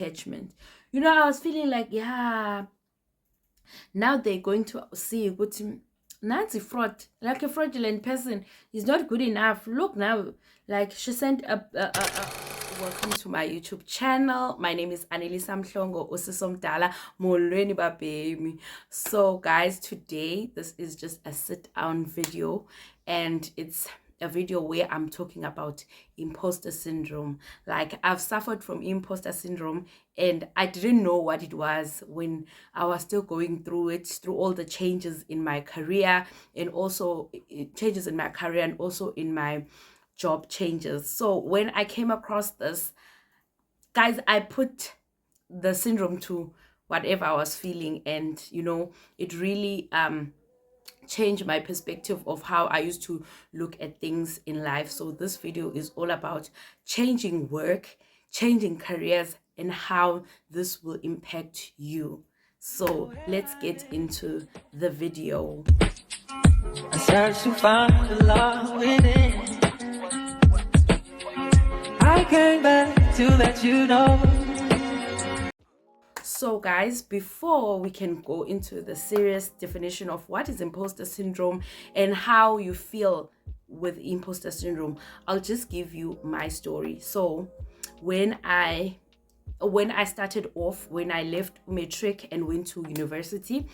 attachment. I was feeling like, yeah, now they're going to see but Nancy fraud, like a fraudulent person is not good enough. Look now, like she sent welcome to my YouTube channel. My name is Anelisa Mhlongo Usisomdala Molweni Babemi. So guys, today this is just a sit down video, and it's a video where I'm talking about imposter syndrome. Like, I've suffered from imposter syndrome, and I didn't know what it was when I was still going through it, through all the changes in my career, and also changes in my career and also in my job changes. So when I came across this, guys, I put the syndrome to whatever I was feeling, and it really change my perspective of how I used to look at things in life. So this video is all about changing work, changing careers, and how this will impact you. So let's get into the video. I search to find the love within. I came back to let you know. So guys, before we can go into the serious definition of what is imposter syndrome and how you feel with imposter syndrome, I'll just give you my story. So when I started off, when I left matric and went to university,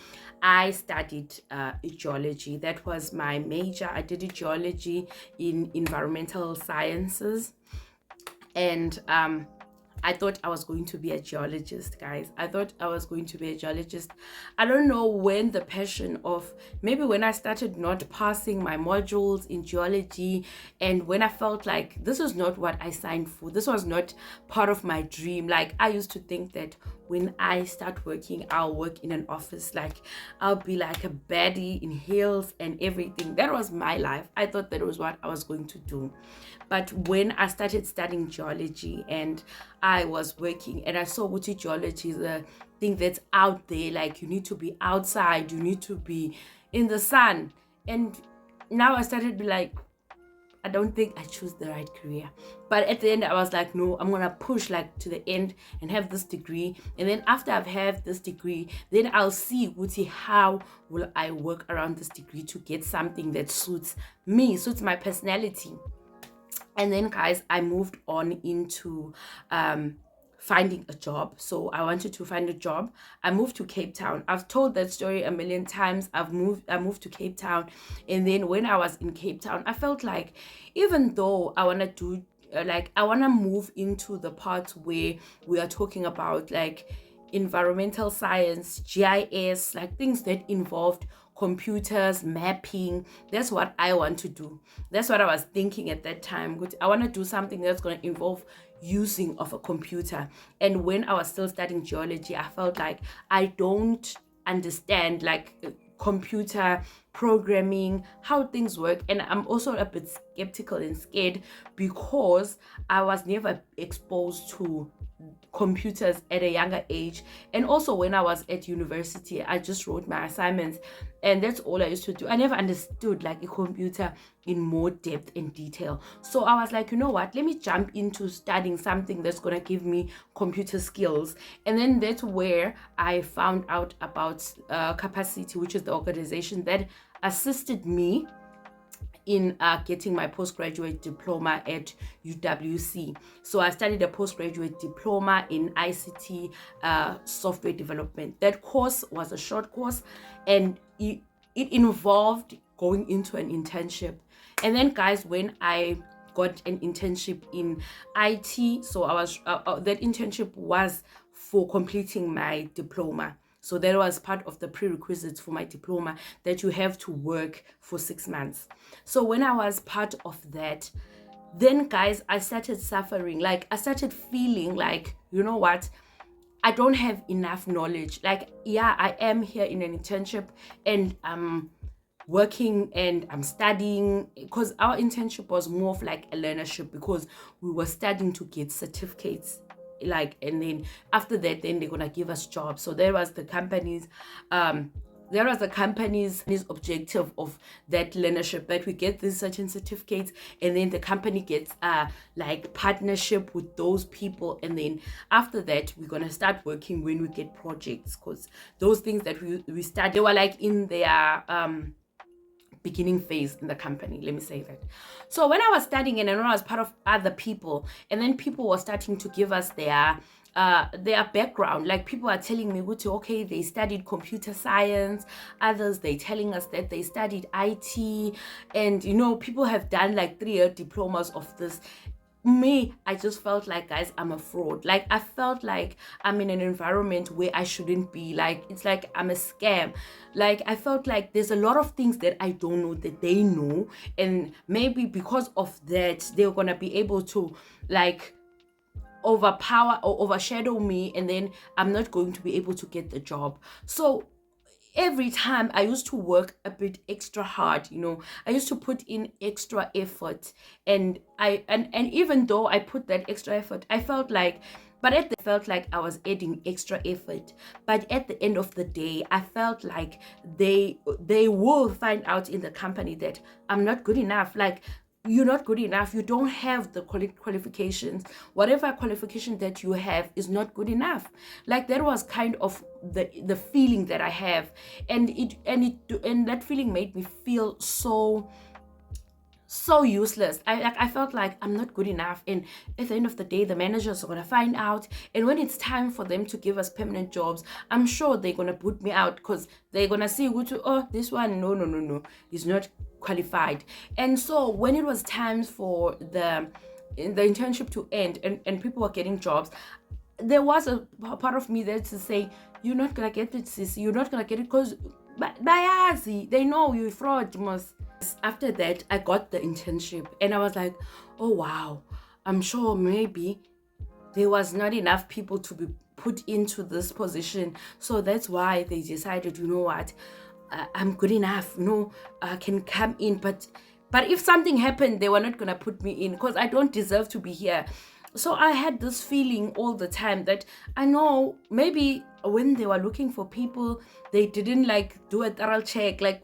I studied geology. That was my major. I did geology in environmental sciences, and I thought I was going to be a geologist, guys. I thought I was going to be a geologist. I don't know when the passion of, maybe when I started not passing my modules in geology, and when I felt like this was not what I signed for, this was not part of my dream. Like, I used to think that when I start working, I'll work in an office, like I'll be like a baddie in heels and everything. That was my life. I thought that was what I was going to do. But when I started studying geology and I was working, and I saw what geology is a thing that's out there, like you need to be outside, you need to be in the sun. And now I started to be like, I don't think I choose the right career. But at the end, I was like, no, I'm gonna push like to the end and have this degree. And then after I've had this degree, then I'll see how will I work around this degree to get something that suits me, suits my personality. And then, guys, I moved on into finding a job. So I wanted to find a job. I moved to Cape Town. I've told that story a million times. I moved to Cape Town, and then when I was in Cape Town, I felt like, even though I want to do I want to move into the part where we are talking about like environmental science, GIS, like things that involved computers, mapping. That's what I want to do. That's what I was thinking at that time. I want to do something that's going to involve using of a computer. And when I was still studying geology, I felt like I don't understand like computer programming, how things work. And I'm also a bit skeptical and scared because I was never exposed to computers at a younger age. And also when I was at university, I just wrote my assignments, and that's all I used to do. I never understood like a computer in more depth and detail. So I was like, you know what, let me jump into studying something that's gonna give me computer skills. And then that's where I found out about Capacity, which is the organization that assisted me in getting my postgraduate diploma at UWC. So I studied a postgraduate diploma in ICT software development. That course was a short course, and it involved going into an internship. And then, guys, when I got an internship in IT, so I was that internship was for completing my diploma. So that was part of the prerequisites for my diploma, that you have to work for 6 months. So when I was part of that, then, guys, I started suffering. Like, I started feeling like, you know what, I don't have enough knowledge. Like, yeah, I am here in an internship and I'm working and I'm studying, because our internship was more of like a learnership, because we were studying to get certificates, like, and then after that, then they're gonna give us jobs. So there was the companies there was the company's objective of that learnership, that we get these certain certificates, and then the company gets like partnership with those people, and then after that we're gonna start working when we get projects, because those things that we start, they were like in their beginning phase in the company, let me say that. So when I was studying and I was part of other people, and then people were starting to give us their background, like people are telling me, okay, they studied computer science, others they telling us that they studied IT, and people have done like 3-year diplomas of this. Me, I just felt like, guys, I'm a fraud. Like, I felt like I'm in an environment where I shouldn't be. Like, it's like I'm a scam. Like, I felt like there's a lot of things that I don't know that they know, and maybe because of that they're gonna be able to like overpower or overshadow me, and then I'm not going to be able to get the job. So every time I used to work a bit extra hard, I used to put in extra effort, and even though I put that extra effort, I felt like I was adding extra effort, but at the end of the day I felt like they will find out in the company that I'm not good enough. Like, you're not good enough, you don't have the qualifications, whatever qualification that you have is not good enough. Like, that was kind of the feeling that I have, and that feeling made me feel so useless. I felt like I'm not good enough, and at the end of the day the managers are gonna find out, and when it's time for them to give us permanent jobs, I'm sure they're gonna put me out, because they're gonna see, oh, this one, no, he's not qualified. And so when it was time for the internship to end, and people were getting jobs, there was a part of me there to say, you're not gonna get it, sis, you're not gonna get it, because they know you fraud, most. After that I got the internship, and I was like, oh wow, I'm sure maybe there was not enough people to be put into this position, so that's why they decided, you know what, I'm good enough, I can come in, but if something happened, they were not gonna put me in, because I don't deserve to be here. So I had this feeling all the time that I know maybe when they were looking for people, they didn't like do a thorough check, like,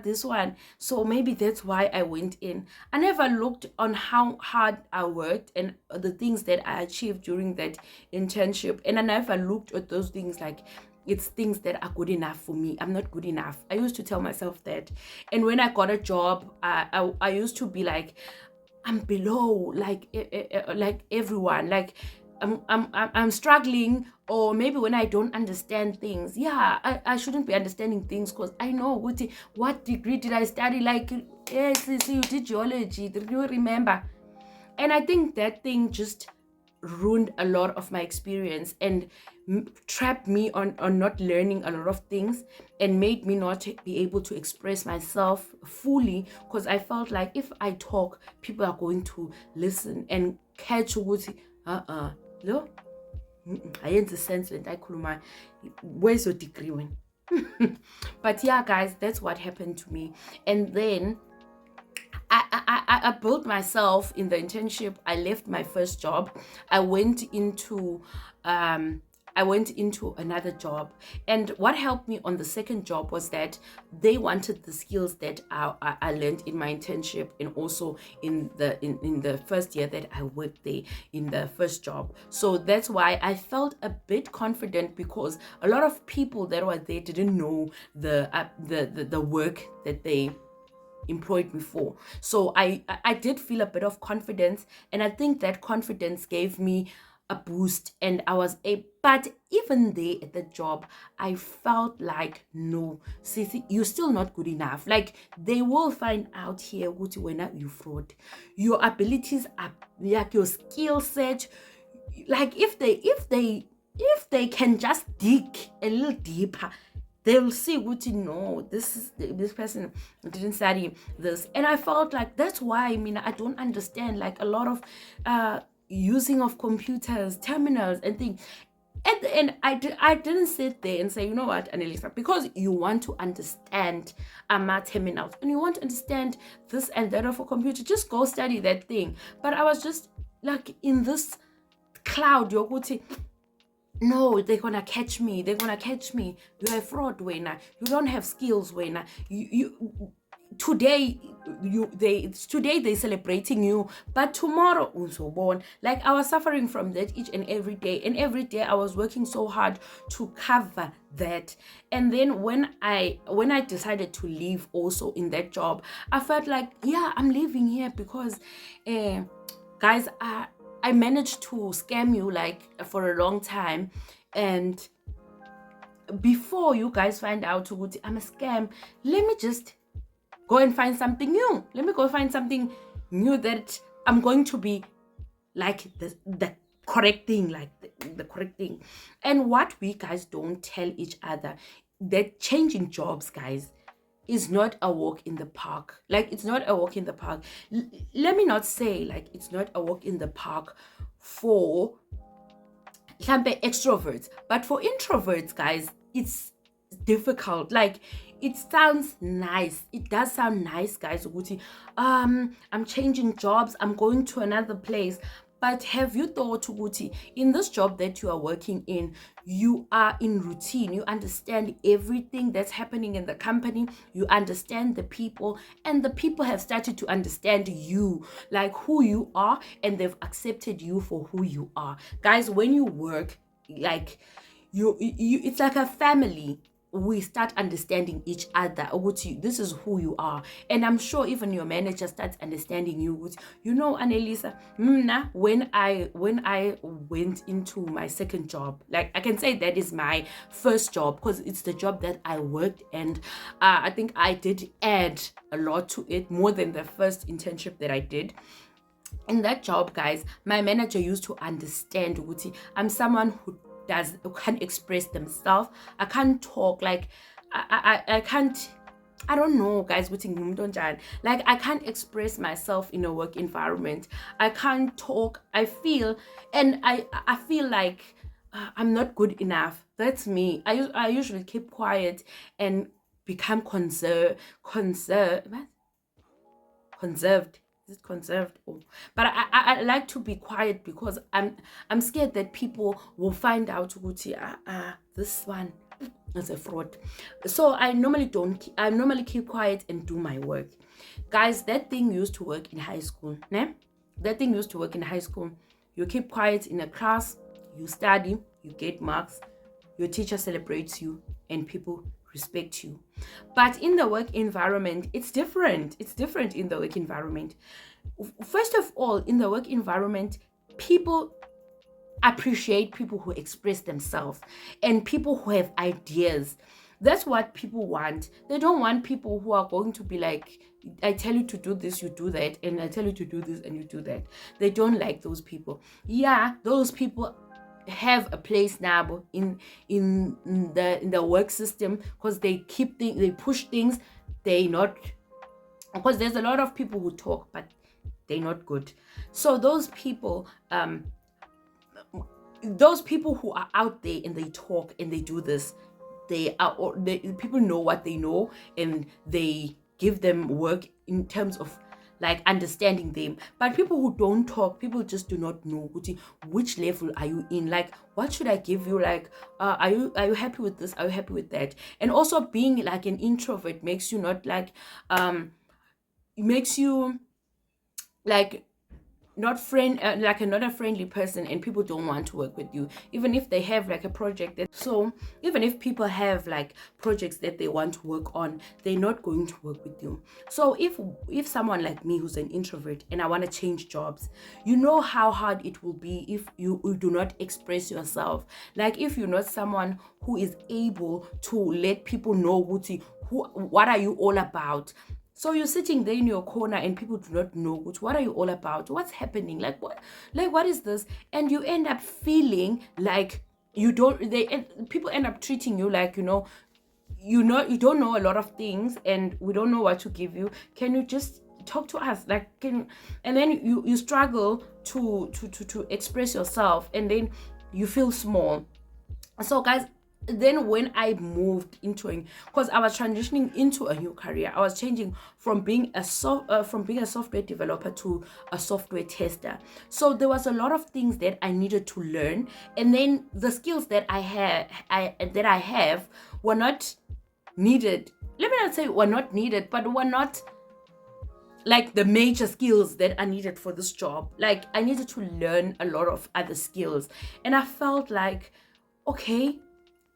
this one. So maybe that's why I went in. I never looked on how hard I worked and the things that I achieved during that internship. And I never looked at those things like it's things that are good enough for me. I'm not good enough. I used to tell myself that. And when I got a job, I used to be like, I'm below like everyone. Like, I'm struggling, or maybe when I don't understand things, I shouldn't be understanding things, because I know what degree did I study. Like, yes, you did geology, did you remember? And I think that thing just ruined a lot of my experience, and trapped me on not learning a lot of things, and made me not be able to express myself fully, because I felt like if I talk, people are going to listen and catch ukuthi lo ayenze sense lento ayikhulumayo, where's your degree when? But yeah, guys, that's what happened to me. And then I built myself in the internship. I left my first job. I went into another job, and what helped me on the second job was that they wanted the skills that I learned in my internship, and also in the first year that I worked there in the first job. So that's why I felt a bit confident, because a lot of people that were there didn't know the work that they employed me for. So I did feel a bit of confidence, and I think that confidence gave me a boost, and I was but even there at the job, I felt like, no, Sisi, you're still not good enough. Like, they will find out here when you fraud. Your abilities are like your skill set. Like, if they can just dig a little deeper, they'll see no, this person didn't study this. And I felt like that's why, I don't understand like a lot of using of computers, terminals and things. At the end, I didn't sit there and say, you know what, Annelisa, because you want to understand terminals and you want to understand this and that of a computer, just go study that thing. But I was just like in this cloud, Yoguti, no, they're gonna catch me, they're gonna catch me, you're a fraud, Wena, you don't have skills, Wena, you today, today they're celebrating you, but tomorrow uzobona. Like, I was suffering from that each and every day I was working so hard to cover that. And then when I decided to leave also in that job, I felt like, yeah, I'm leaving here because guys, I managed to scam you like for a long time. And before you guys find out ukuthi I'm a scam, let me just go and find something new. Let me go find something new that I'm going to be like the correct thing, like the correct thing. And what we guys don't tell each other, that changing jobs, guys, is not a walk in the park. Like, it's not a walk in the park. Let me not say like it's not a walk in the park for extroverts, but for introverts, guys, it's difficult. Like, it sounds nice, it does sound nice, guys, ukuthi I'm changing jobs, I'm going to another place. But have you thought ukuthi in this job that you are working in, you are in routine, you understand everything that's happening in the company, you understand the people, and the people have started to understand you, like who you are, and they've accepted you for who you are. Guys, when you work, like, you it's like a family. We start understanding each other ukuthi this is who you are. And I'm sure even your manager starts understanding you ukuthi, you know, Annelisa, when I went into my second job, like, I can say that is my first job because it's the job that I worked. And I think I did add a lot to it, more than the first internship that I did. In that job, guys, my manager used to understand ukuthi I'm someone who can't express themselves. I can't talk, like, I can't, I don't know, guys, like, I can't express myself in a work environment. I can't talk. I feel, and I feel like I'm not good enough. That's me. I usually keep quiet and become conserved. Is it conserved? Oh. But I like to be quiet because I'm scared that people will find out ukuthi this one is a fraud. So I normally keep quiet and do my work. Guys, that thing used to work in high school, ne? That thing used to work in high school. You keep quiet in a class, you study, you get marks, your teacher celebrates you, and people respect you. But in the work environment, it's different. It's different in the work environment. First of all, in the work environment, people appreciate people who express themselves and people who have ideas. That's what people want. They don't want people who are going to be like, I tell you to do this, you do that, and I tell you to do this and you do that. They don't like those people. Yeah, those people have a place now in the work system because they push things. They not, because there's a lot of people who talk but they're not good. So those people who are out there and they talk and they do this, people know what they know, and they give them work in terms of like understanding them. But people who don't talk, people just do not know which level are you in, like what should I give you, like are you happy with this, are you happy with that. And also being like an introvert makes you not like makes you like not like another friendly person, and people don't want to work with you even if they have like a project that, so even if people have like projects that they want to work on, they're not going to work with you. So if someone like me who's an introvert and I want to change jobs, you know how hard it will be if you do not express yourself. Like, if you're not someone who is able to let people know what are you all about. So you're sitting there in your corner and people do not know what are you all about, what's happening, like what is this, and you end up feeling like people end up treating you like you don't know a lot of things and we don't know what to give you. Can you just talk to us, like and then you struggle to express yourself, and then you feel small. So guys, then when I moved into because I was transitioning into a new career, I was changing from being a software developer to a software tester. So there was a lot of things that I needed to learn, and then the skills that I have were not needed. Let me not say were not needed, but were not like the major skills that are needed for this job. Like I needed to learn a lot of other skills, and I felt like, okay,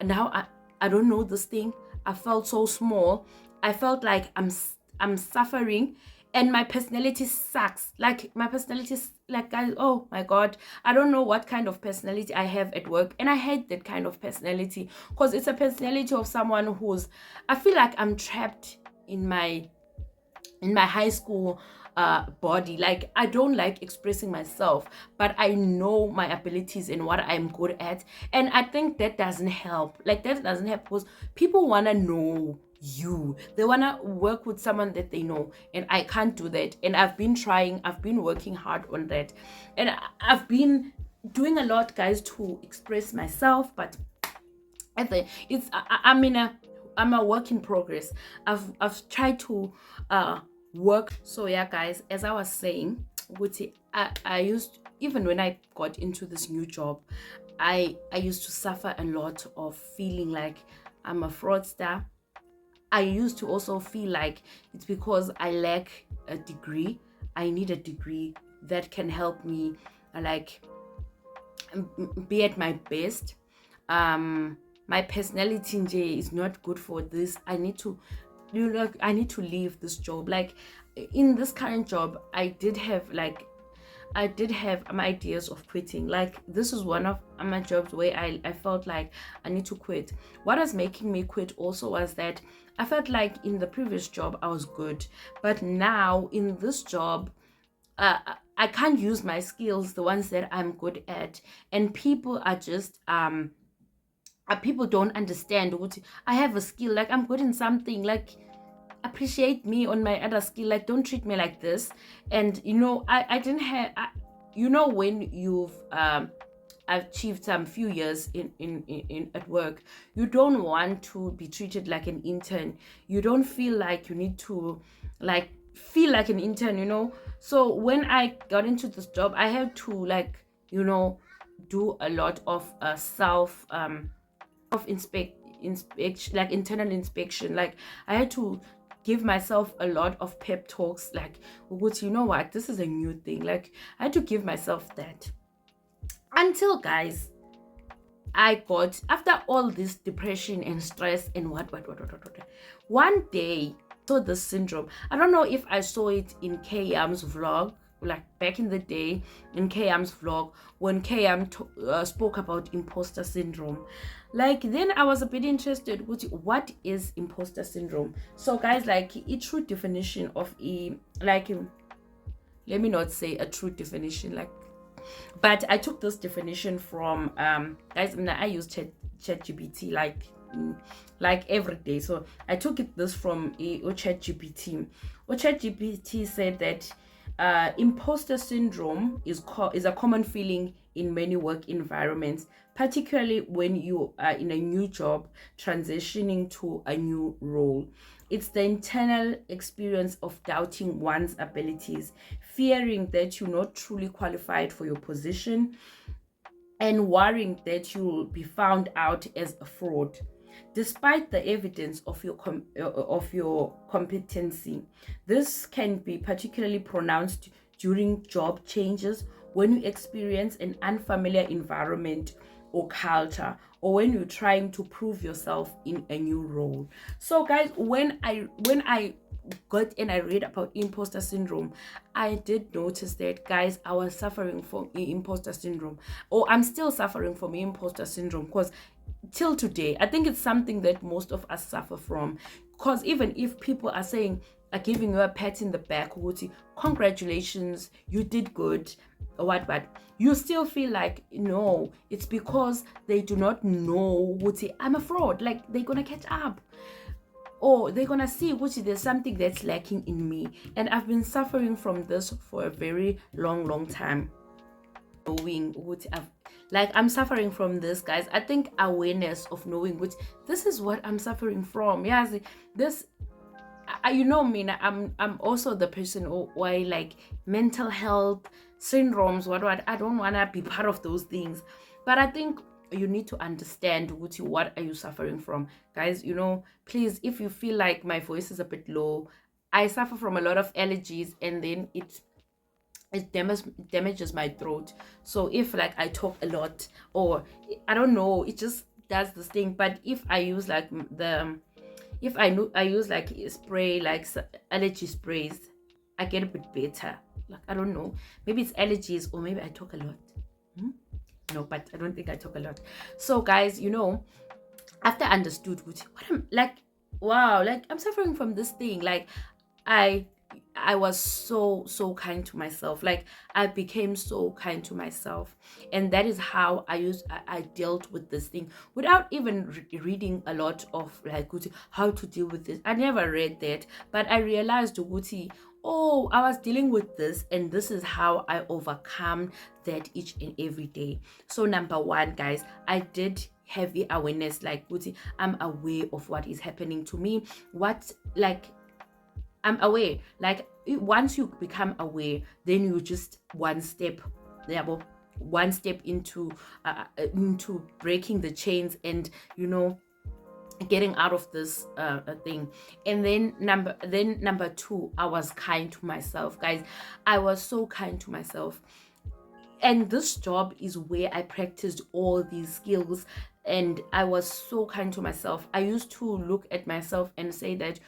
now I don't know this thing. I felt so small. I felt like I'm suffering, and my personality sucks. Like my personality is like, guys, oh my god, I don't know what kind of personality I have at work, and I hate that kind of personality because it's a personality of someone who's, I feel like I'm trapped in my high school body. Like I don't like expressing myself, but I know my abilities and what I'm good at, and I think that doesn't help. Like that doesn't help because people want to know you, they want to work with someone that they know, and I can't do that. And I've been working hard on that, and I've been doing a lot, guys, to express myself. But I think I'm a work in progress. I've tried to work. So yeah, guys, as I was saying, I used, even when I got into this new job, I used to suffer a lot of feeling like I'm a fraudster. I used to also feel like it's because I lack a degree. I need a degree that can help me like be at my best. My personality nje is not good for this. I need to, I need to leave this job. Like in this current job, I did have my ideas of quitting. Like this is one of my jobs where I felt like I need to quit. What was making me quit also was that I felt like in the previous job I was good, but now in this job, I can't use my skills, the ones that I'm good at, and people are just people don't understand what I have a skill. Like I'm good in something. Like appreciate me on my other skill. Like don't treat me like this. And I didn't have. When you've achieved some few years in at work, you don't want to be treated like an intern. You don't feel like you need to like feel like an intern. So when I got into this job, I had to do a lot of inspection, like internal inspection. Like I had to give myself a lot of pep talks, like, what, what, this is a new thing. Like I had to give myself that, until, guys, I got, after all this depression and stress and what, one day I saw this syndrome. I don't know if I saw it in Kayam's vlog, like back in the day in Kayam's vlog, when Kayam spoke about imposter syndrome. Like then I was a bit interested with what is imposter syndrome. So guys, like a true definition of let me not say a true definition, like, but I took this definition from guys, I use ChatGPT like every day. So I took this from ChatGPT. ChatGPT said that imposter syndrome is a common feeling in many work environments, particularly when you are in a new job transitioning to a new role. It's the internal experience of doubting one's abilities, fearing that you're not truly qualified for your position, and worrying that you will be found out as a fraud. Despite the evidence of your competency, this can be particularly pronounced during job changes, when you experience an unfamiliar environment or culture, or when you're trying to prove yourself in a new role. So guys, when I got and I read about imposter syndrome, I did notice that, guys, I was suffering from imposter syndrome, or I'm still suffering from imposter syndrome, because till today I think it's something that most of us suffer from. Because even if people are giving you a pat in the back, congratulations, you did good, or what, you still feel like, no, it's because they do not know what I'm a fraud. Like they're gonna catch up, or they're gonna see which there's something that's lacking in me. And I've been suffering from this for a very long time. knowing what I'm suffering from this, guys. I think awareness of knowing which this is what I'm suffering from. Yeah, this you know me. I'm also the person who I like mental health syndromes. What I don't wanna be part of those things, but I think you need to understand what are you suffering from, guys. Please, if you feel like my voice is a bit low, I suffer from a lot of allergies, and then it damages my throat. So if like I talk a lot, or I don't know, it just does this thing. But if I use like if I use like a spray, like allergy sprays, I get a bit better. Like I don't know, maybe it's allergies, or maybe I talk a lot. No, but I don't think I talk a lot. So guys, after I understood what I'm like, wow, like I'm suffering from this thing. Like I I was so kind to myself. Like I became so kind to myself, and that is how I dealt with this thing without even reading a lot of like how to deal with this. I never read that, but I realized Guti. Oh, I was dealing with this, and this is how I overcome that each and every day. So number one, guys, I did heavy awareness. Like Guti, I'm aware of what is happening to me. What like I'm aware. Like once you become aware, then you just yeah, one step into breaking the chains, and getting out of this thing. And then number two, I was kind to myself, guys. I was so kind to myself, and this job is where I practiced all these skills, and I was so kind to myself. I used to look at myself and say that,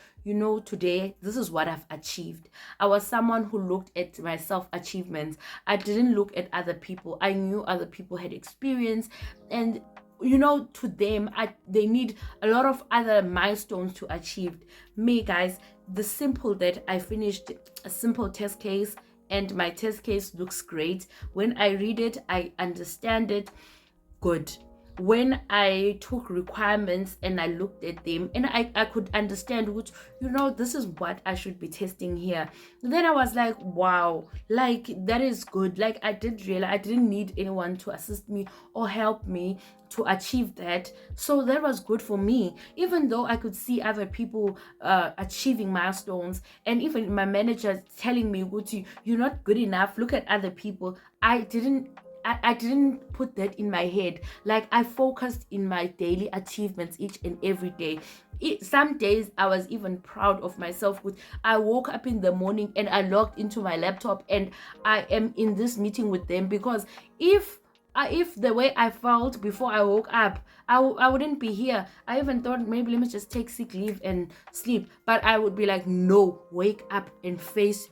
today this is what I've achieved. I was someone who looked at my self achievements. I didn't look at other people. I knew other people had experience, and to them, they need a lot of other milestones to achieve. Me, guys, the simple that I finished a simple test case, and my test case looks great. When I read it, I understand it. Good. When I took requirements and I looked at them, and I could understand which, this is what I should be testing here. Then I was like, wow, like that is good. Like I did realize I didn't need anyone to assist me or help me to achieve that. So that was good for me, even though I could see other people achieving milestones, and even my manager telling me, Guti, you're not good enough, look at other people. I didn't put that in my head. Like I focused in my daily achievements each and every day. Some days I was even proud of myself. I woke up in the morning and I logged into my laptop and I am in this meeting with them, because if the way I felt before I woke up, I wouldn't be here. I even thought maybe let me just take sick leave and sleep. But I would be like, no, wake up and face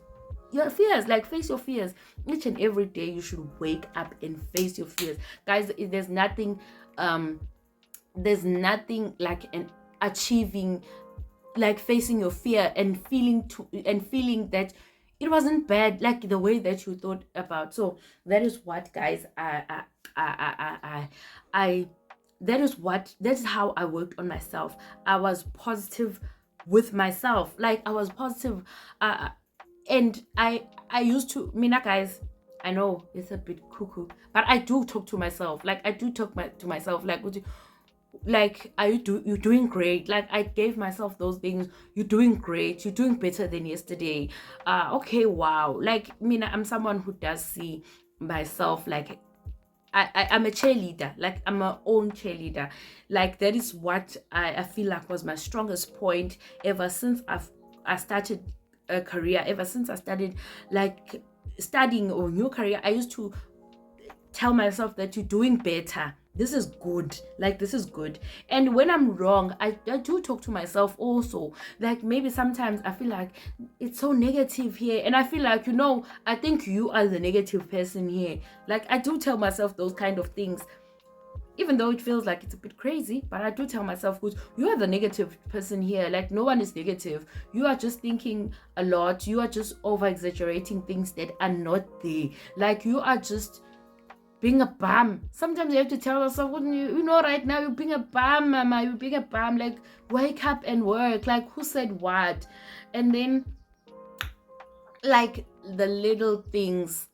your fears. Like face your fears each and every day. You should wake up and face your fears, guys. There's nothing like an achieving, like facing your fear and feeling that it wasn't bad, like the way that you thought about. So that is what, guys, I that is how I worked on myself. I was positive with myself. Like I was positive, and I used to, Mina, guys, I know it's a bit cuckoo, but I do talk to myself. Like I do talk to myself, like you're doing great. Like I gave myself those things. You're doing great, you're doing better than yesterday. Okay, wow. Like Mina, I'm someone who does see myself like I'm a cheerleader. Like I'm my own cheerleader. Like that is what I feel like was my strongest point ever since I started a career. Ever since I started like studying or new career, I used to tell myself that you're doing better. This is good. Like this is good. And when I'm wrong, I do talk to myself also. Like maybe sometimes I feel like it's so negative here, and I feel like, I think you are the negative person here. Like I do tell myself those kind of things, even though it feels like it's a bit crazy. But I do tell myself, good, you are the negative person here. Like no one is negative. You are just thinking a lot. You are just over exaggerating things that are not there. Like you are just being a bum. Sometimes you have to tell yourself, right now you're being a bum, mama. You're being a bum. Like wake up and work. Like who said what? And then like the little things,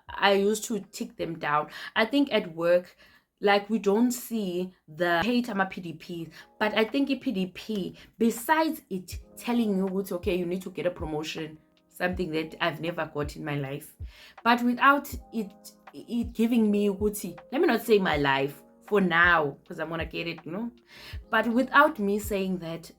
I used to tick them down. I think at work, like, we don't see the hate ama PDP, but I think a PDP, besides it telling you it's okay, you need to get a promotion, something that I've never got in my life, but without it giving me ukuthi, let me not say my life for now, because I'm gonna get it. But without me saying that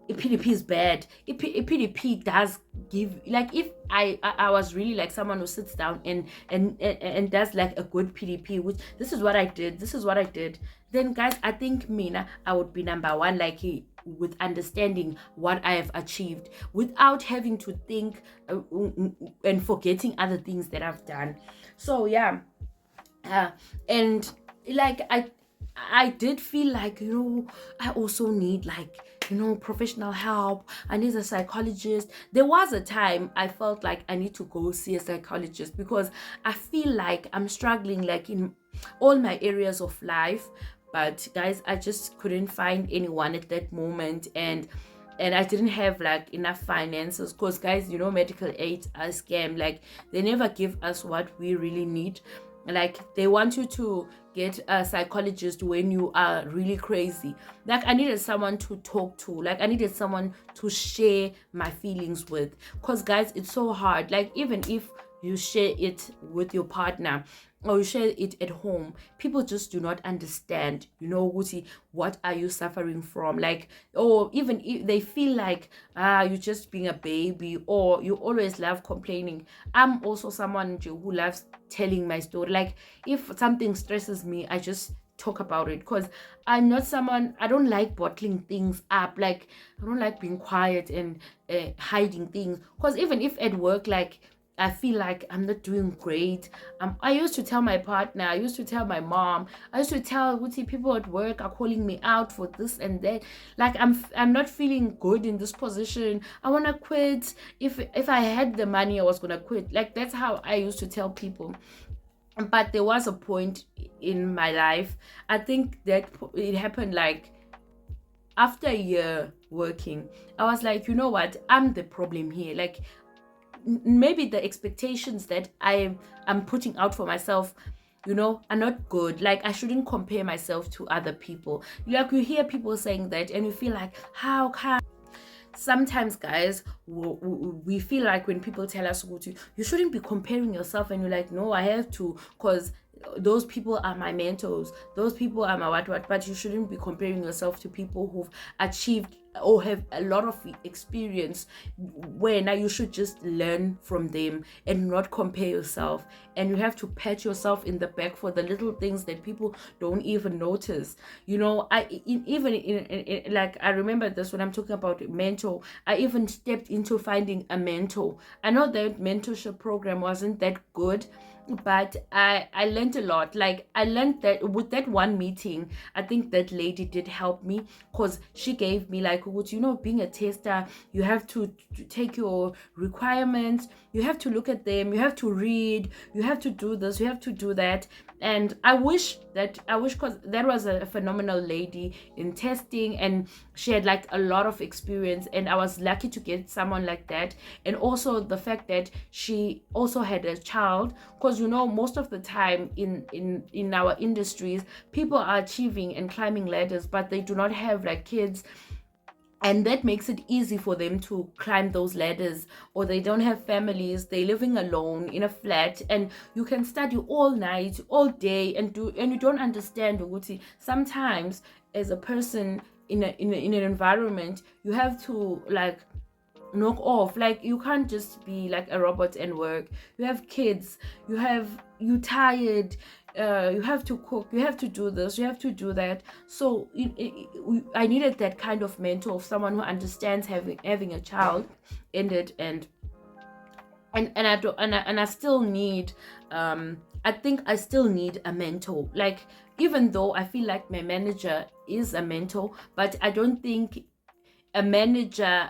PDP is bad. PDP does give, like, if I was really like someone who sits down and does like a good PDP, which this is what I did, then guys, I think Mina, I would be number one, like, with understanding what I have achieved without having to think and forgetting other things that I've done. So yeah, and like I did feel like, I also need, like, professional help. I need a psychologist. There was a time I felt like I need to go see a psychologist because I feel like I'm struggling, like, in all my areas of life. But guys, I just couldn't find anyone at that moment, and I didn't have like enough finances, because guys, medical aid are a scam. Like, they never give us what we really need. Like, they want you to get a psychologist when you are really crazy. Like, I needed someone to talk to, like, I needed someone to share my feelings with, because guys, it's so hard. Like, even if you share it with your partner or you share it at home, people just do not understand, Wuti, what are you suffering from? Like, or even if they feel like, you're just being a baby, or you always love complaining. I'm also someone who loves telling my story. Like, if something stresses me, I just talk about it, because I'm not someone, I don't like bottling things up. Like, I don't like being quiet and hiding things, because even if at work, like, I feel like I'm not doing great. I used to tell my partner, I used to tell my mom, I used to tell Wuti, people at work are calling me out for this and that. Like, I'm not feeling good in this position. I wanna quit. If I had the money, I was gonna quit. Like, that's how I used to tell people. But there was a point in my life, I think that it happened like after a year working. I was like, you know what? I'm the problem here. Like, maybe the expectations that I'm putting out for myself, are not good. Like, I shouldn't compare myself to other people. Like, you hear people saying that and you feel like, how can sometimes, guys, we feel like when people tell us you shouldn't be comparing yourself, and you're like, no, I have to, because those people are my mentors, those people are my what, but you shouldn't be comparing yourself to people who've achieved or have a lot of experience, where now you should just learn from them and not compare yourself. And you have to pat yourself in the back for the little things that people don't even notice. Like, I remember this when I'm talking about mentor. I even stepped into finding a mentor. I know that mentorship program wasn't that good, but I learned a lot. Like, I learned that with that one meeting, I think that lady did help me, because she gave me, like, being a tester, you have to take your requirements, you have to look at them, you have to read, you have to do this, you have to do that. And I wish, because that was a phenomenal lady in testing, and she had like a lot of experience, and I was lucky to get someone like that. And also the fact that she also had a child, because most of the time in our industries, people are achieving and climbing ladders, but they do not have like kids, and that makes it easy for them to climb those ladders. Or they don't have families, they're living alone in a flat, and you can study all night, all day, and you don't understand, Uguti. Sometimes, as a person in an environment, you have to, like, knock off. Like, you can't just be like a robot and work. You have kids, you tired, you have to cook, you have to do this, you have to do that. So I needed that kind of mentor, of someone who understands having a child in it. And I don't, and I still need, I think I still need a mentor. Like, even though I feel like my manager is a mentor, but I don't think a manager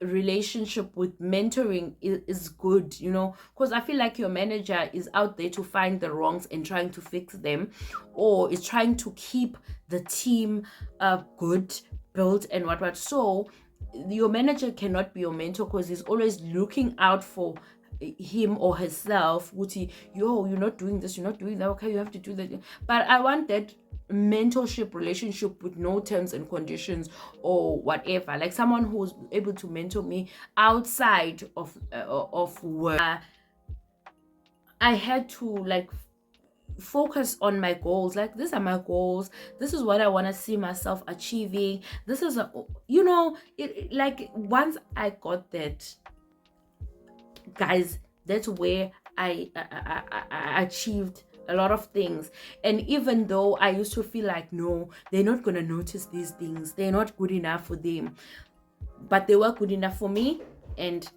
relationship with mentoring is good, because I feel like your manager is out there to find the wrongs and trying to fix them, or is trying to keep the team good, built, and what. So your manager cannot be your mentor, because he's always looking out for him or herself, Uti, yo, you're not doing this, you're not doing that, okay, you have to do that. But I want that mentorship relationship with no terms and conditions or whatever, like someone who's able to mentor me outside of work. I had to like focus on my goals. Like, these are my goals, this is what I want to see myself achieving, this is a, like once I got that, guys, that's where I achieved a lot of things. And even though I used to feel like, no, they're not gonna notice these things, they're not good enough for them, but they were good enough for me. And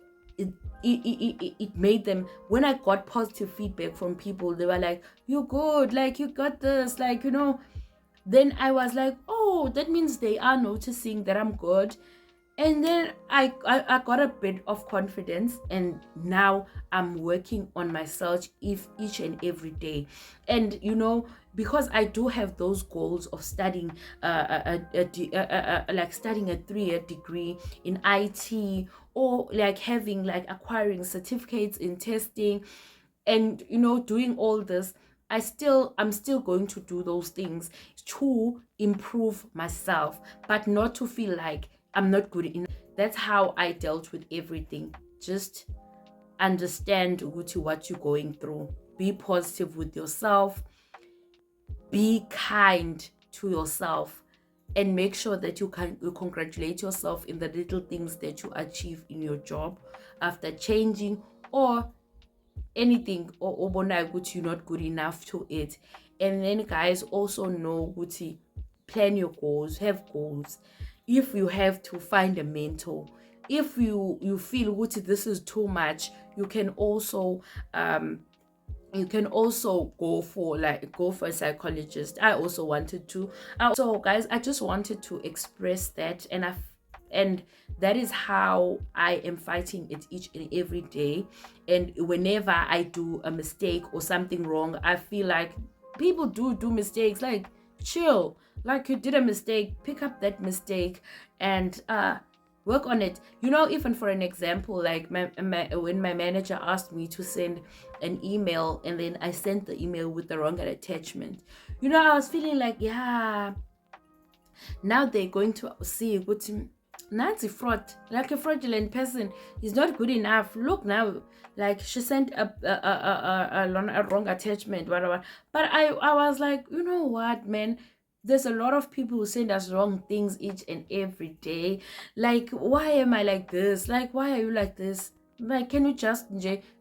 it made them, when I got positive feedback from people, they were like, you're good, like you got this, like, then I was like, oh, that means they are noticing that I'm good. And then I got a bit of confidence, and now I'm working on myself each and every day. And because I do have those goals of studying like studying a 3-year degree in IT, or like having, like acquiring certificates in testing, and doing all this, I'm still going to do those things to improve myself, but not to feel like I'm not good enough. That's how I dealt with everything. Just understand what you're going through, be positive with yourself, be kind to yourself, and make sure that you congratulate yourself in the little things that you achieve in your job after changing, or anything, or you're not good enough to it. And then, guys, also know, plan your goals, have goals. If you have to, find a mentor. If you feel this is too much, you can also go for a psychologist. I also wanted to. So, guys, I just wanted to express that, and that is how I am fighting it each and every day. And whenever I do a mistake or something wrong, I feel like people do mistakes. Like, chill. Like, you did a mistake, pick up that mistake and work on it. Even for an example, like when my manager asked me to send an email, and then I sent the email with the wrong attachment, I was feeling like, yeah, now they're going to see Nancy fraud, like a fraudulent person is not good enough. Look now, like she sent a wrong attachment, whatever. But I was like, you know what, man? There's a lot of people who send us wrong things each and every day. Like, why am I like this? Like, why are you like this? Like, can you just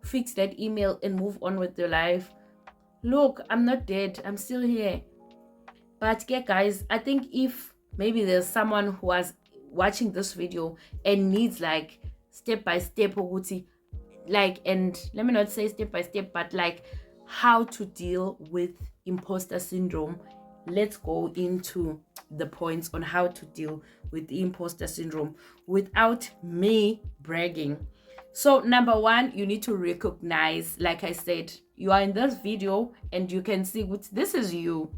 fix that email and move on with your life? Look, I'm not dead. I'm still here. But yeah, guys, I think if maybe there's someone who was watching this video and needs like step by step, like, and let me not say step by step, but like how to deal with imposter syndrome, let's go into the points on how to deal with the imposter syndrome without me bragging. So number one, you need to recognize, like I said, you are in this video and you can see this is you.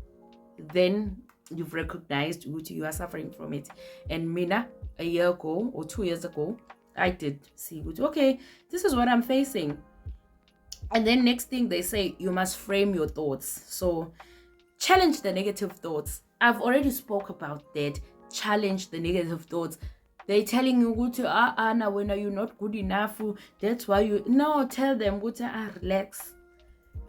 Then you've recognized you are suffering from it. And Mina, a year ago or 2 years ago, I did see okay, this is what I'm facing. And then next thing they say, you must frame your thoughts. So challenge the negative thoughts. I've already spoke about that. Challenge the negative thoughts. They're telling you, Anna, when are you not good enough? That's why you... No, tell them, relax.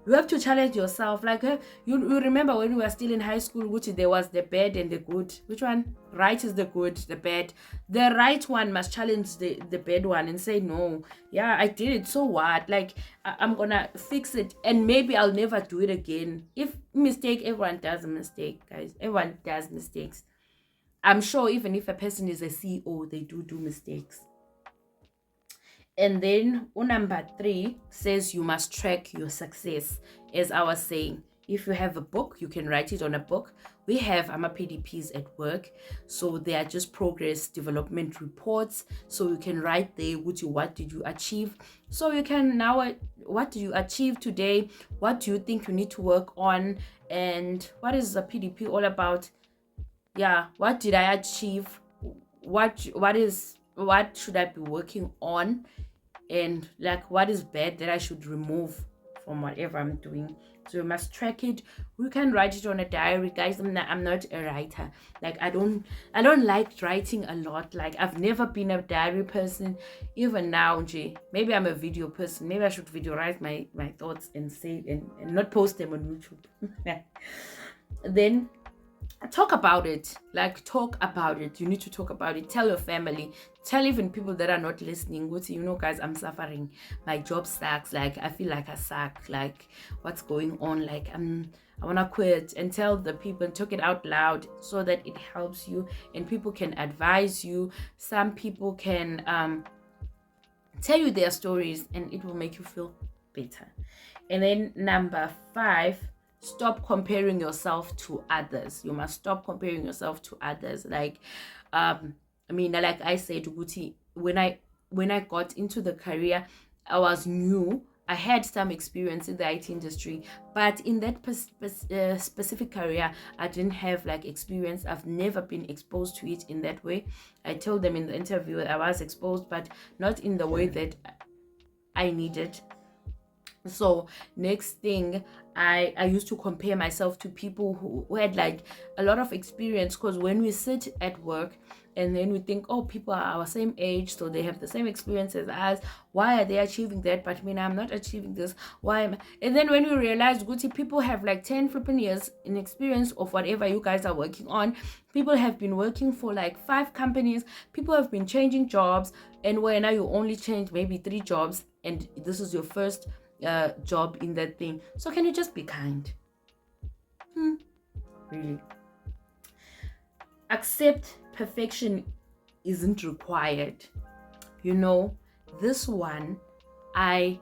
You have to challenge yourself. Like, you remember when we were still in high school, there was the bad and the good. Which one? Right is the good, the bad. The right one must challenge the bad one and say, no, yeah, I did it. So what? Like, I'm going to fix it. And maybe I'll never do it again. If mistake, everyone does a mistake, guys. Everyone does mistakes. I'm sure even if a person is a CEO, they do mistakes. And then number 3 says you must track your success. As I was saying, if you have a book, you can write it on a book. We have PDPs at work, so they are just progress development reports. So you can write there, what did you achieve? So you can now, what did you achieve today? What do you think you need to work on? And what is a PDP all about? Yeah, what did I achieve? What should I be working on? and like what is bad that I should remove from whatever I'm doing. So you must track it. You can write it on a diary, guys. I'm not a writer. Like I don't like writing a lot. Like I've never been a diary person. Even now, maybe I'm a video person. Maybe I should video write my thoughts and save and not post them on YouTube. Then talk about it. Like talk about it. You need to talk about it. Tell your family, tell even people that are not listening, guys, I'm suffering, my job sucks, like I feel like I suck, like what's going on, like I want to quit. And tell the people, talk it out loud so that it helps you and people can advise you. Some people can tell you their stories and it will make you feel better. And then number 5, stop comparing yourself to others. You must stop comparing yourself to others. Like like I said, Guti, when I got into the career, I was new. I had some experience in the IT industry, but in that specific career, I didn't have like experience. I've never been exposed to it in that way. I told them in the interview that I was exposed, but not in the way that I needed. So next thing, I used to compare myself to people who had like a lot of experience, because when we sit at work and then we think, oh, people are our same age, so they have the same experience as us, why are they achieving that, but I'm not achieving this, why am I? And then when we realize, Guti, people have like 10 flipping years in experience of whatever you guys are working on. People have been working for like 5 companies, people have been changing jobs, and where now you only change maybe 3 jobs and this is your first job in that thing. So can you just be kind? Really? Accept perfection isn't required. This one, I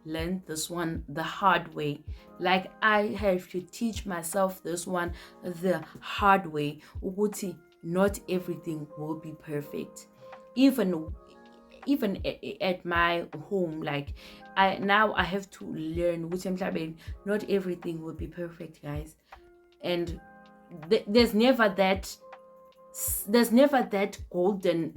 learned this one the hard way. Like I have to teach myself this one the hard way. Uguti, not everything will be perfect. Even at my home, like I have to learn which not everything will be perfect, guys. And there's never that golden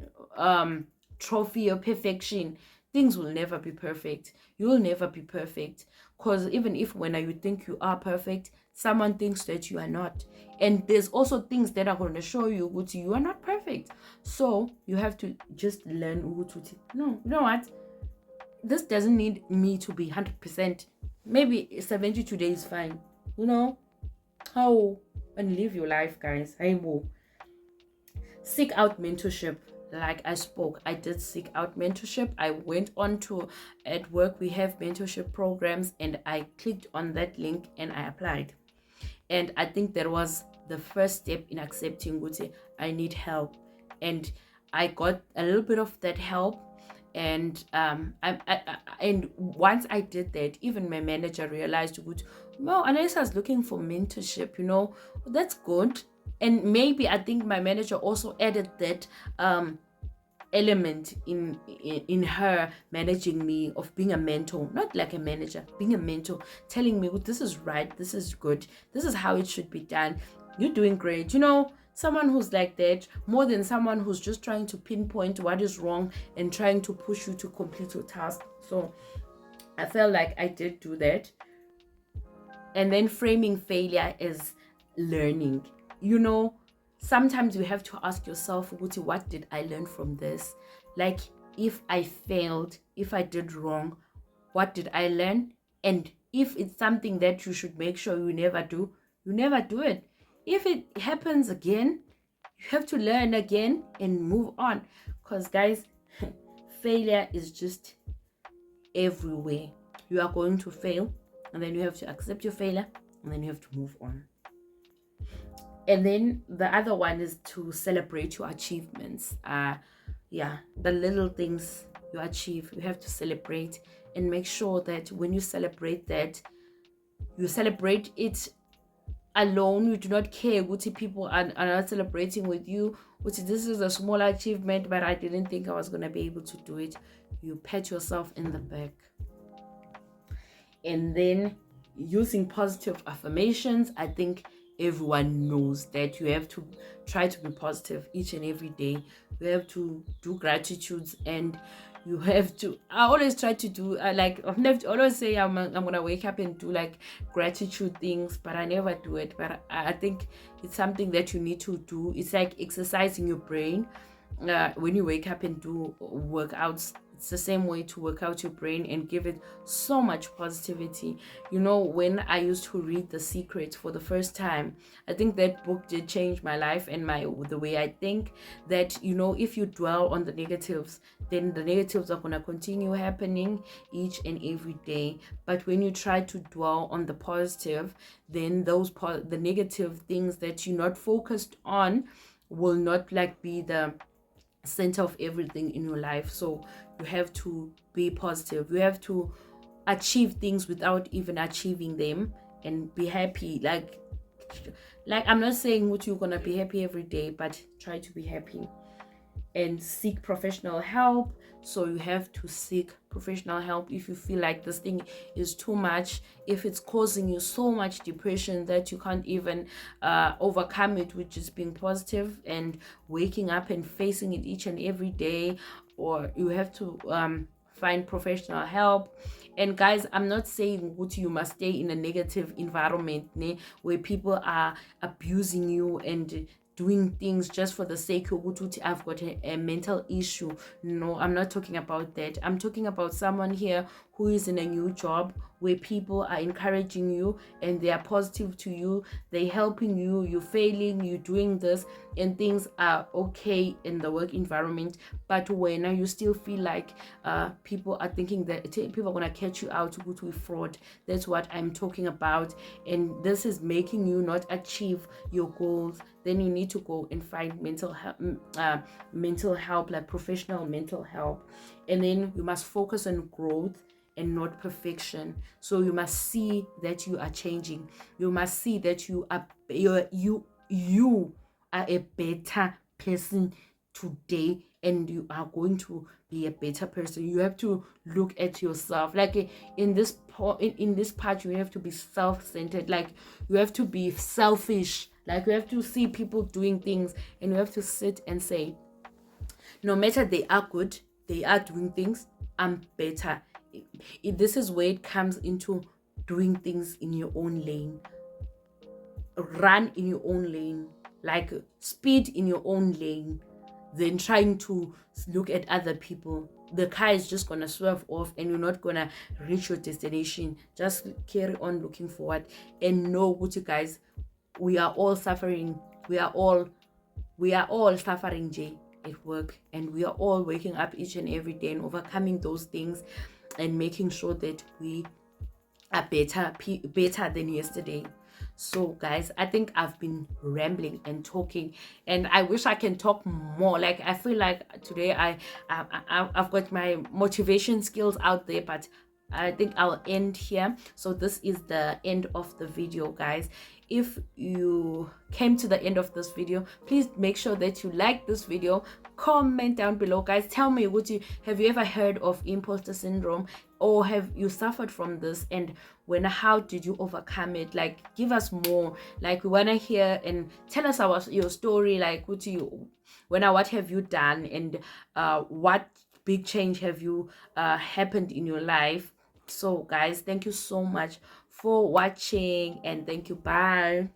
trophy of perfection. Things will never be perfect. You'll never be perfect, because even if when you think you are perfect, someone thinks that you are not. And there's also things that are going to show you Uguti, you are not perfect. So you have to just learn Uguti. No, you know what? This doesn't need me to be 100%. Maybe 72 days is fine. How and live your life, guys. I will seek out mentorship. Like I did seek out mentorship. I went on to, at work we have mentorship programs, and I clicked on that link and I applied. And I think that was the first step in accepting Guti, I need help. And I got a little bit of that help. And and once I did that, even my manager realized, well, Anaissa's looking for mentorship, that's good. And maybe I think my manager also added that element in her managing me, of being a mentor, not like a manager, being a mentor, telling me, well, this is right, this is good, this is how it should be done, you're doing great. Someone who's like that, more than someone who's just trying to pinpoint what is wrong and trying to push you to complete your task. So I felt like I did do that. And then framing failure as learning. Sometimes you have to ask yourself, Guti, what did I learn from this? Like, if I failed, if I did wrong, what did I learn? And if it's something that you should make sure you never do it. If it happens again, you have to learn again and move on. Because, guys, failure is just everywhere. You are going to fail, and then you have to accept your failure, and then you have to move on. And then the other one is to celebrate your achievements. The little things you achieve, you have to celebrate, and make sure that when you celebrate that, you celebrate it alone. You do not care what people are not celebrating with you, which this is a small achievement, but I didn't think I was going to be able to do it. You pat yourself in the back. And then using positive affirmations. I think everyone knows that you have to try to be positive each and every day. You have to do gratitudes, and you have to, I always try to do like I've never always say I'm gonna wake up and do like gratitude things, but I never do it. But I think it's something that you need to do. It's like exercising your brain. When you wake up and do workouts, it's the same way to work out your brain and give it so much positivity. You know, when I used to read The Secret for the first time, I think that book did change my life and my the way I think. That, you know, if you dwell on the negatives, then the negatives are going to continue happening each and every day. But when you try to dwell on the positive, then the negative things that you're not focused on will not like be the center of everything in your life. So you have to be positive. You have to achieve things without even achieving them, and be happy. Like I'm not saying what you're gonna be happy every day, but try to be happy and seek professional help. So you have to seek professional help if you feel like this thing is too much, if it's causing you so much depression that you can't even overcome it with just being positive and waking up and facing it each and every day. Or you have to find professional help. And guys, I'm not saying what you must stay in a negative environment where people are abusing you and doing things just for the sake of ukuthi I've got a mental issue. No, I'm not talking about that. I'm talking about someone here who is in a new job where people are encouraging you and they are positive to you, they're helping you, you're failing, you're doing this, and things are okay in the work environment. But when you still feel like people are thinking that people are going to catch you out to go to a fraud, that's what I'm talking about. And this is making you not achieve your goals. Then you need to go and find mental help, like professional mental help. And then you must focus on growth and not perfection. So you must see that you are changing. You must see that you are a better person today, and you are going to be a better person. You have to look at yourself. Like in this part, you have to be self-centered. Like you have to be selfish. Like you have to see people doing things, and you have to sit and say, no matter they are good, they are doing things, I'm better. This is where it comes into doing things in your own lane. Run in your own lane, like speed in your own lane, than trying to look at other people. The car is just gonna swerve off and you're not gonna reach your destination. Just carry on looking forward and know what you guys, we are all suffering. We are all suffering, Jay, at work, and we are all waking up each and every day and overcoming those things and making sure that we are better than yesterday. So guys, I think I've been rambling and talking, and I wish I can talk more. Like I feel like today I've got my motivation skills out there, but I think I'll end here. So this is the end of the video, guys. If you came to the end of this video, please make sure that you like this video, comment down below, guys. Tell me, have you ever heard of imposter syndrome, or have you suffered from this, and how did you overcome it? Like give us more, like we want to hear, and tell us your story. Like what have you done, and what big change have you happened in your life? So guys, thank you so much for watching, and thank you, bye.